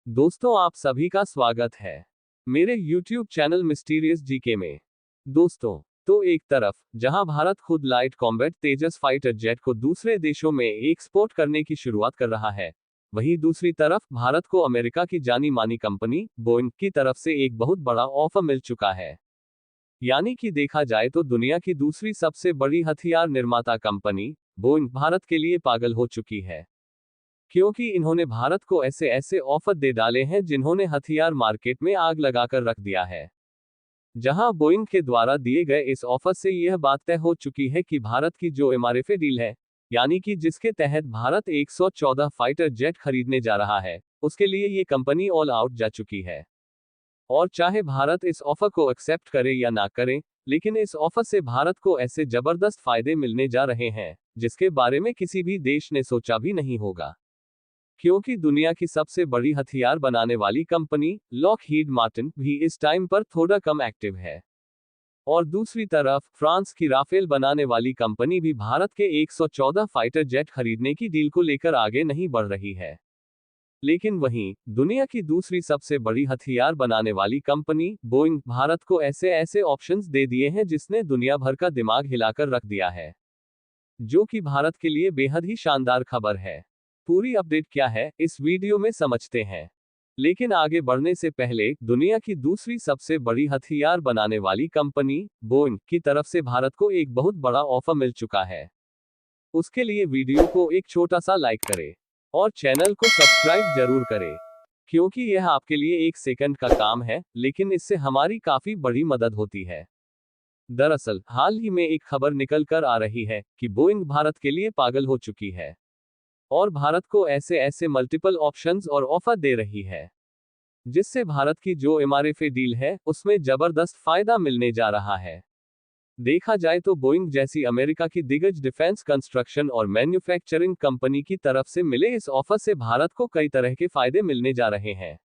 दोस्तों, आप सभी का स्वागत है मेरे YouTube चैनल मिस्टीरियस जीके में। दोस्तों, तो एक तरफ जहां भारत खुद लाइट कॉम्बैट तेजस फाइटर जेट को दूसरे देशों में एक्सपोर्ट करने की शुरुआत कर रहा है, वहीं दूसरी तरफ भारत को अमेरिका की जानी मानी कंपनी बोइंग की तरफ से एक बहुत बड़ा ऑफर मिल चुका है। यानी कि देखा जाए तो दुनिया की दूसरी सबसे बड़ी हथियार निर्माता कंपनी बोइंग भारत के लिए पागल हो चुकी है, क्योंकि इन्होंने भारत को ऐसे ऐसे ऑफर दे डाले हैं जिन्होंने हथियार मार्केट में आग लगाकर रख दिया है। जहां बोइंग के द्वारा दिए गए इस ऑफर से यह बात तय हो चुकी है कि भारत की जो एमआरएफ डील है, यानी कि जिसके तहत भारत 114 फाइटर जेट खरीदने जा रहा है, उसके लिए ये कंपनी ऑल आउट जा चुकी है। और चाहे भारत इस ऑफर को एक्सेप्ट करे या ना करे, लेकिन इस ऑफर से भारत को ऐसे जबरदस्त फायदे मिलने जा रहे हैं जिसके बारे में किसी भी देश ने सोचा भी नहीं होगा। क्योंकि दुनिया की सबसे बड़ी हथियार बनाने वाली कंपनी लॉकहीड मार्टिन भी इस टाइम पर थोड़ा कम एक्टिव है। और दूसरी तरफ फ्रांस की राफेल बनाने वाली कंपनी भी भारत के 114 फाइटर जेट खरीदने की डील को लेकर आगे नहीं बढ़ रही है। लेकिन वहीं दुनिया की दूसरी सबसे बड़ी हथियार बनाने वाली कंपनी बोइंग भारत को ऐसे ऐसे ऑप्शंस दे दिए हैं जिसने दुनिया भर का दिमाग हिलाकर रख दिया है, जो कि भारत के लिए बेहद ही शानदार खबर है। पूरी अपडेट क्या है इस वीडियो में समझते हैं। लेकिन आगे बढ़ने से पहले दुनिया की दूसरी सबसे बड़ी हथियार बनाने वाली कंपनी बोइंग की तरफ से भारत को एक बहुत बड़ा ऑफर मिल चुका है। उसके लिए वीडियो को एक छोटा सा लाइक करें और चैनल को सब्सक्राइब जरूर करें, क्योंकि यह आपके लिए एक सेकंड का काम है, लेकिन इससे हमारी काफी बड़ी मदद होती है। दरअसल हाल ही में एक खबर निकल कर आ रही है कि बोइंग भारत के लिए पागल हो चुकी है और भारत को ऐसे ऐसे मल्टीपल ऑप्शंस और ऑफर दे रही है, जिससे भारत की जो एमआरएफ डील है उसमें जबरदस्त फायदा मिलने जा रहा है। देखा जाए तो बोइंग जैसी अमेरिका की दिग्गज डिफेंस कंस्ट्रक्शन और मैन्युफैक्चरिंग कंपनी की तरफ से मिले इस ऑफर से भारत को कई तरह के फायदे मिलने जा रहे हैं।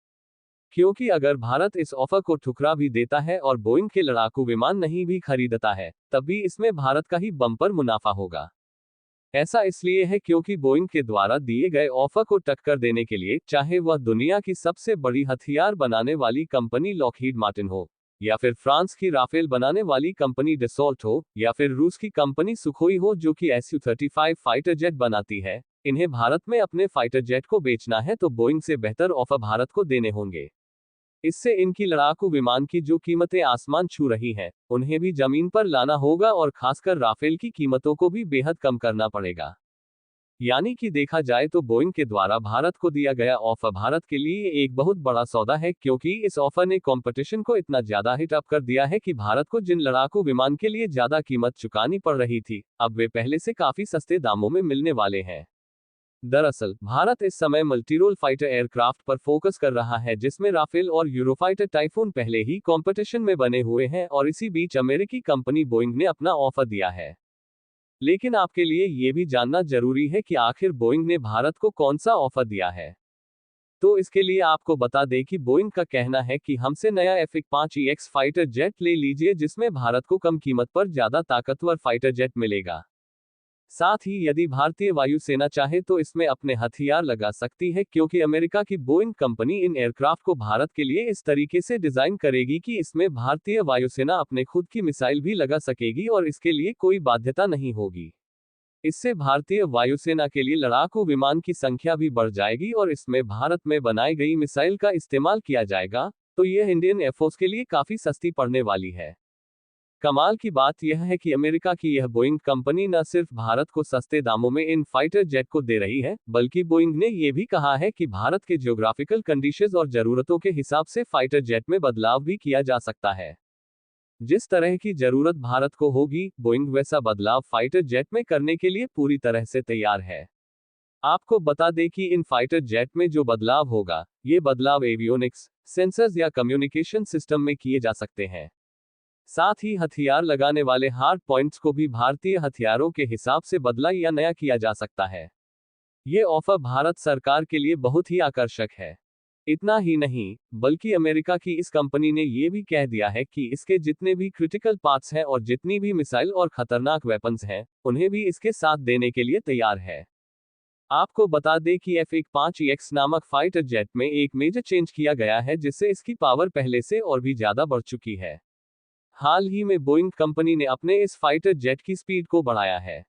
क्योंकि अगर भारत इस ऑफर को ठुकरा भी देता है और बोइंग के लड़ाकू विमान नहीं भी खरीदता है, तब भी इसमें भारत का ही बम्पर मुनाफा होगा। ऐसा इसलिए है क्योंकि बोइंग के द्वारा दिए गए ऑफर को टक्कर देने के लिए, चाहे वह दुनिया की सबसे बड़ी हथियार बनाने वाली कंपनी लॉकहीड मार्टिन हो, या फिर फ्रांस की राफेल बनाने वाली कंपनी डसॉल्ट हो, या फिर रूस की कंपनी सुखोई हो जो कि Su-35 फाइटर जेट बनाती है, इन्हें भारत में अपने फाइटर जेट को बेचना है तो बोइंग से बेहतर ऑफर भारत को देने होंगे। इससे इनकी लड़ाकू विमान की जो कीमतें आसमान छू रही हैं, उन्हें भी जमीन पर लाना होगा और खासकर राफेल की कीमतों को भी बेहद कम करना पड़ेगा। यानी कि देखा जाए तो बोइंग के द्वारा भारत को दिया गया ऑफर भारत के लिए एक बहुत बड़ा सौदा है, क्योंकि इस ऑफर ने कंपटीशन को इतना ज्यादा हिट अप कर दिया है कि भारत को जिन लड़ाकू विमान के लिए ज्यादा कीमत चुकानी पड़ रही थी, अब वे पहले से काफी सस्ते दामों में मिलने वाले हैं। दरअसल भारत इस समय मल्टीरोल फाइटर एयरक्राफ्ट पर फोकस कर रहा है, जिसमें राफेल और यूरोफाइटर टाइफून पहले ही कंपटीशन में बने हुए हैं, और इसी बीच अमेरिकी कंपनी बोइंग ने अपना ऑफर दिया है। लेकिन आपके लिए यह भी जानना जरूरी है कि आखिर बोइंग ने भारत को कौन सा ऑफर दिया है। तो इसके लिए आपको बता दें कि बोइंग का कहना है कि हमसे नया F-5EX फाइटर जेट ले लीजिए, जिसमें भारत को कम कीमत पर ज्यादा ताकतवर फाइटर जेट मिलेगा। साथ ही यदि भारतीय वायुसेना चाहे तो इसमें अपने हथियार लगा सकती है, क्योंकि अमेरिका की बोइंग कंपनी इन एयरक्राफ्ट को भारत के लिए इस तरीके से डिजाइन करेगी कि इसमें भारतीय वायुसेना अपने खुद की मिसाइल भी लगा सकेगी और इसके लिए कोई बाध्यता नहीं होगी। इससे भारतीय वायुसेना के लिए लड़ाकू विमान की संख्या भी बढ़ जाएगी और इसमें भारत में बनाई गई मिसाइल का इस्तेमाल किया जाएगा, तो यह इंडियन एयरफोर्स के लिए काफी सस्ती पड़ने वाली है। कमाल की बात यह है कि अमेरिका की यह बोइंग कंपनी न सिर्फ भारत को सस्ते दामों में इन फाइटर जेट को दे रही है, बल्कि बोइंग ने यह भी कहा है कि भारत के जियोग्राफिकल कंडीशंस और जरूरतों के हिसाब से फाइटर जेट में बदलाव भी किया जा सकता है। जिस तरह की जरूरत भारत को होगी, बोइंग वैसा बदलाव फाइटर जेट में करने के लिए पूरी तरह से तैयार है। आपको बता दें कि इन फाइटर जेट में जो बदलाव होगा, ये बदलाव एवियोनिक्स, सेंसर्स या कम्युनिकेशन सिस्टम में किए जा सकते हैं। साथ ही हथियार लगाने वाले हार्ड पॉइंट्स को भी भारतीय हथियारों के हिसाब से बदला या नया किया जा सकता है। ये ऑफर भारत सरकार के लिए बहुत ही आकर्षक है। इतना ही नहीं, बल्कि अमेरिका की इस कंपनी ने यह भी कह दिया है कि इसके जितने भी क्रिटिकल पार्ट्स हैं और जितनी भी मिसाइल और खतरनाक वेपन्स हैं, उन्हें भी इसके साथ देने के लिए तैयार है। आपको बता दें कि F-15EX नामक फाइटर जेट में एक मेजर चेंज किया गया है, जिससे इसकी पावर पहले से और भी ज्यादा बढ़ चुकी है। हाल ही में बोइंग कंपनी ने अपने इस फाइटर जेट की स्पीड को बढ़ाया है।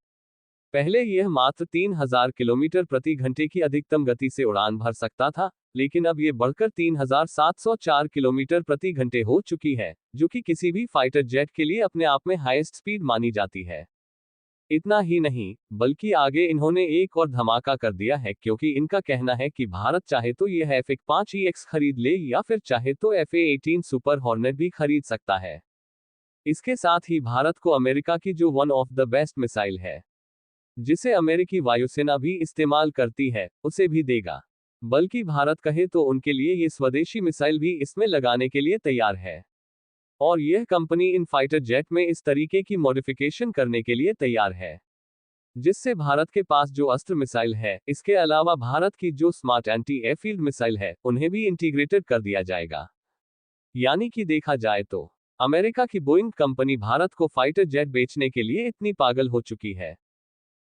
पहले यह मात्र 3000 किलोमीटर प्रति घंटे की अधिकतम गति से उड़ान भर सकता था, लेकिन अब यह बढ़कर 3704 किलोमीटर प्रति घंटे हो चुकी है, जो कि किसी भी फाइटर जेट के लिए अपने आप में हाईएस्ट स्पीड मानी जाती है। इतना ही नहीं, बल्कि आगे इन्होंने एक और धमाका कर दिया है, क्योंकि इनका कहना है कि भारत चाहे तो यह F-15EX खरीद ले या फिर चाहे तो F-18 सुपर हॉर्नेट भी खरीद सकता है। इसके साथ ही भारत को अमेरिका की जो one of the best missile है, जिसे अमेरिकी वायुसेना भी इस्तेमाल करती है, उसे भी देगा। बल्कि भारत कहे तो उनके लिए ये स्वदेशी मिसाइल भी इसमें लगाने के लिए तैयार है। और यह कंपनी इन फाइटर जेट में इस तरीके की मॉडिफिकेशन करने के लिए तैयार है, जिससे भारत के पास जो अस्त्र मिसाइल है, इसके अलावा भारत की जो स्मार्ट एंटी एयरफील्ड मिसाइल है, उन्हें भी इंटीग्रेटेड कर दिया जाएगा। यानी कि देखा जाए तो अमेरिका की बोइंग कंपनी भारत को फाइटर जेट बेचने के लिए इतनी पागल हो चुकी है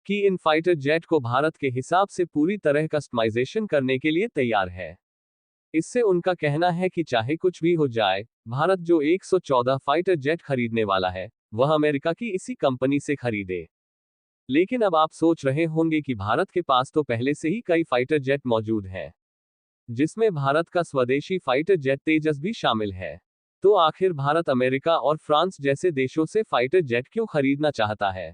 कि इन फाइटर जेट को भारत के हिसाब से पूरी तरह कस्टमाइजेशन करने के लिए तैयार है। इससे उनका कहना है कि चाहे कुछ भी हो जाए, भारत जो 114 फाइटर जेट खरीदने वाला है, वह अमेरिका की इसी कंपनी से खरीदे। लेकिन अब आप सोच रहे होंगे कि भारत के पास तो पहले से ही कई फाइटर जेट मौजूद हैं, जिसमें भारत का स्वदेशी फाइटर जेट तेजस भी शामिल है। तो आखिर भारत अमेरिका और फ्रांस जैसे देशों से फाइटर जेट क्यों खरीदना चाहता है?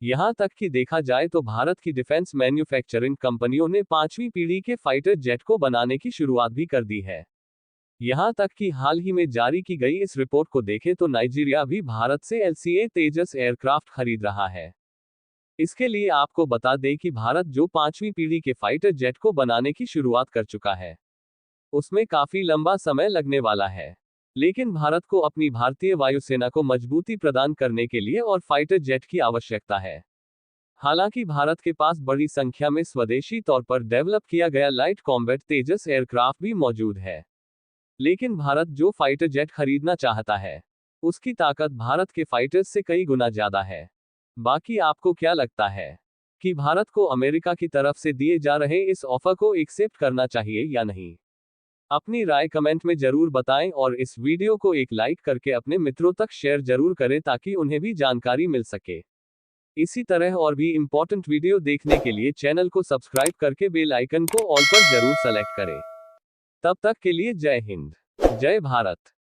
यहां तक कि देखा जाए तो भारत की डिफेंस मैन्युफैक्चरिंग कंपनियों ने 5वीं पीढ़ी के फाइटर जेट को बनाने की शुरुआत भी कर दी है। यहां तक कि हाल ही में जारी की गई इस रिपोर्ट को देखें तो नाइजीरिया भी भारत से LCA तेजस एयरक्राफ्ट खरीद रहा है। इसके लिए आपको बता दें कि भारत जो 5वीं पीढ़ी के फाइटर जेट को बनाने की शुरुआत कर चुका है, उसमें काफी लंबा समय लगने वाला है। लेकिन भारत को अपनी भारतीय वायुसेना को मजबूती प्रदान करने के लिए और फाइटर जेट की आवश्यकता है। हालांकि भारत के पास बड़ी संख्या में स्वदेशी तौर पर डेवलप किया गया लाइट कॉम्बैट तेजस एयरक्राफ्ट भी मौजूद है, लेकिन भारत जो फाइटर जेट खरीदना चाहता है, उसकी ताकत भारत के फाइटर्स से कई गुना ज्यादा है। बाकी आपको क्या लगता है कि भारत को अमेरिका की तरफ से दिए जा रहे इस ऑफर को एक्सेप्ट करना चाहिए या नहीं? अपनी राय कमेंट में जरूर बताएं और इस वीडियो को एक लाइक करके अपने मित्रों तक शेयर जरूर करें, ताकि उन्हें भी जानकारी मिल सके। इसी तरह और भी इंपॉर्टेंट वीडियो देखने के लिए चैनल को सब्सक्राइब करके बेल आइकन को ऑल पर जरूर सेलेक्ट करें। तब तक के लिए जय हिंद, जय भारत।